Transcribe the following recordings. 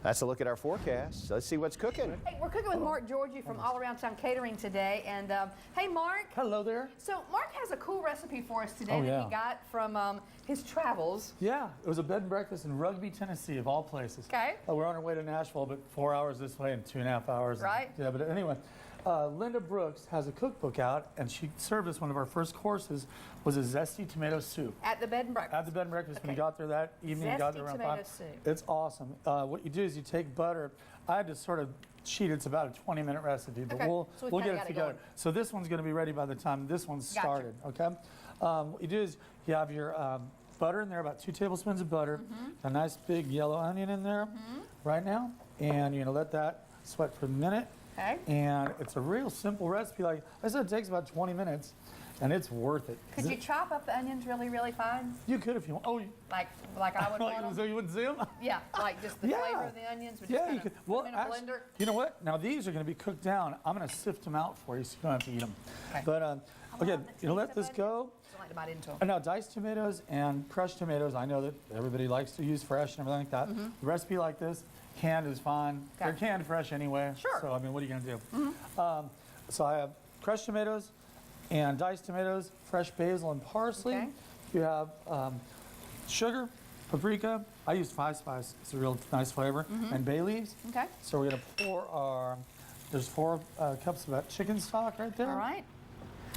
That's a look at our forecast. Let's see what's cooking. Hey, we're cooking with Mark Giorgi from All Around Town Catering today. And hey, Mark. Hello there. So Mark has a cool recipe for us today Oh, that yeah. he got from his travels. Yeah, it was a bed and breakfast in Rugby, Tennessee, of all places. Okay. We're on our way to Nashville, but 4 hours this way and 2.5 hours. Right. Yeah, but anyway, Linda Brooks has a cookbook out, and she served us one of our first courses was a zesty tomato soup. At the bed and breakfast. At the bed and breakfast, when Okay. you got there that evening, you got there Zesty around tomato 5. soup. It's awesome. What you do is you take butter. I had to sort of cheat. It's about a 20-minute recipe, but Okay. we'll So we get kinda it got it together. going. So this one's going to be ready by the time this one's Gotcha. started. Okay. What you do is you have your butter in there, about 2 tablespoons of butter, Mm-hmm. a nice big yellow onion in there right now, and you're going to let that sweat for a minute. Okay. And it's a real simple recipe. Like I said, it takes about 20 minutes, and it's worth it. Could you chop up the onions really, really fine? You could if you want. Oh, Like I would want so them? you wouldn't see them? Yeah, like just the Yeah. flavor of the onions. Would Yeah, just you kinda could. put them in a blender. You know what? Now these are going to be cooked down. I'm going to sift them out for you, so you don't have to eat them. Okay. But I okay, love the you know, let taste this of go. onions. I like to bite into them. And now diced tomatoes and crushed tomatoes. I know that everybody likes to use fresh and everything like that. The recipe like this, canned is fine. Okay. They're canned fresh anyway. Sure. So I mean, what are you going to do? So I have crushed tomatoes and diced tomatoes, fresh basil and parsley. Okay. You have sugar, paprika. I use 5 spice. It's a real nice flavor. And bay leaves. Okay. So we're going to pour our, there's 4 cups of that chicken stock right there. All right.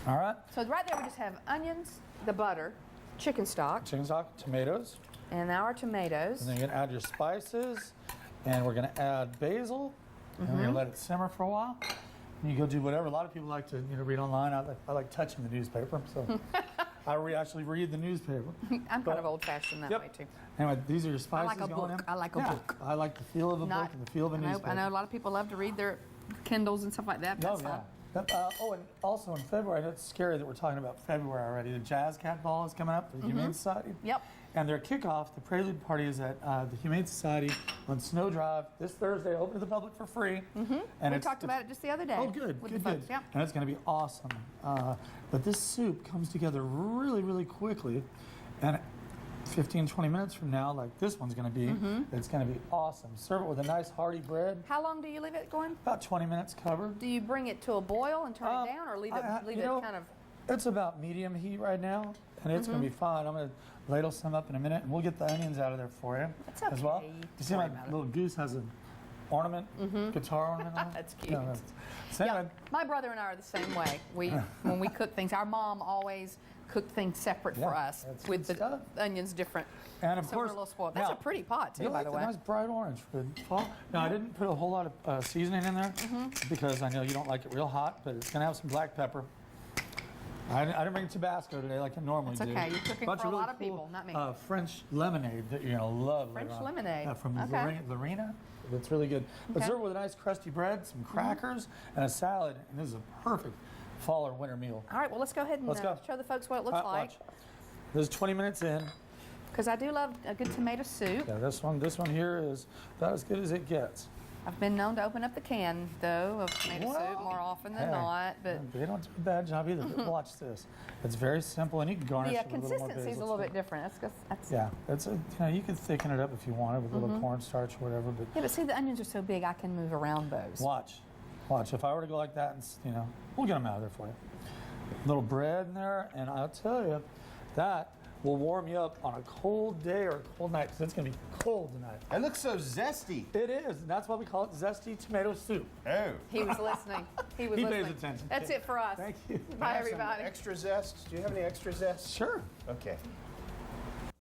All right. So right there we just have onions, the butter, chicken stock, Chicken stock, tomatoes. and now our tomatoes. And then you're going to add your spices. And we're going to add basil. And we're going to let it simmer for a while. And you go do whatever. A lot of people like to read online. I like touching the newspaper. So I actually read the newspaper. I'm kind of old-fashioned that way Yep. too. Anyway, these are your spices like a going book. in. I like a Yeah, book. I like the feel of a book and the feel of a newspaper. I know a lot of people love to read their Kindles and stuff like that. That's Oh, yeah. fine. And also in February, I know it's scary that we're talking about February already. The Jazz Cat Ball is coming up, the Humane Society. Yep. And their kickoff, the Prelude Party, is at the Humane Society on Snow Drive this Thursday, open to the public for free. And We talked about it just the other day. Oh, good, with good, the folks. good. Yep. And it's going to be awesome. But this soup comes together really, really quickly. And 15, 20 minutes from now, like this one's going to be, it's going to be awesome. Serve it with a nice hearty bread. How long do you leave it going? About 20 minutes covered. Do you bring it to a boil and turn it down, or leave it kind of? It's about medium heat right now, and it's going to be fine. I'm going to ladle some up in a minute, and we'll get the onions out of there for you That's as well. okay. You see Don't worry my about it. little goose has an ornament, guitar ornament on it? That's cute. Yeah, so Yeah, anyway, my brother and I are the same way. When we cook things, our mom always cooked things separate for Yeah, us that's with good the stuff. onions different. and of So course, we're a little spoiled. That's now, a pretty pot too, you by like the the way. nice bright orange for the fall. Now, I didn't put a whole lot of seasoning in there because I know you don't like it real hot, but it's going to have some black pepper. I didn't bring Tabasco today like I normally It's do. okay. You're cooking Bunch for a really lot of cool, people, not me. French lemonade that you're going to love. French later on. lemonade. From Okay. Lorena. It's really good. But Okay. serve it with a nice crusty bread, some crackers, and a salad. And this is a perfect fall or winter meal. All right, well, let's go ahead and Let's go. show the folks what it looks like. Watch. This is 20 minutes in. Because I do love a good tomato soup. Yeah, this one here is about as good as it gets. I've been known to open up the can, though, of tomato soup Well, more often than hey, not. But they don't do a bad job either. But watch this. It's very simple, and you can garnish the it with a little more consistency is a basil. little bit different. That's Yeah, you can thicken it up if you want it with a little cornstarch or whatever. But Yeah, but see, the onions are so big, I can move around those. watch. If I were to go like that, and we'll get them out of there for you. Little bread in there, and I'll tell you, that will warm you up on a cold day or a cold night, because it's going to be cold tonight. It looks so zesty. It is, and that's why we call it zesty tomato soup. Oh. He was listening. He was He listening. pays attention. That's it for us. Thank you. Bye, Have some everybody. extra zest. Do you have any extra zest? Sure. Okay.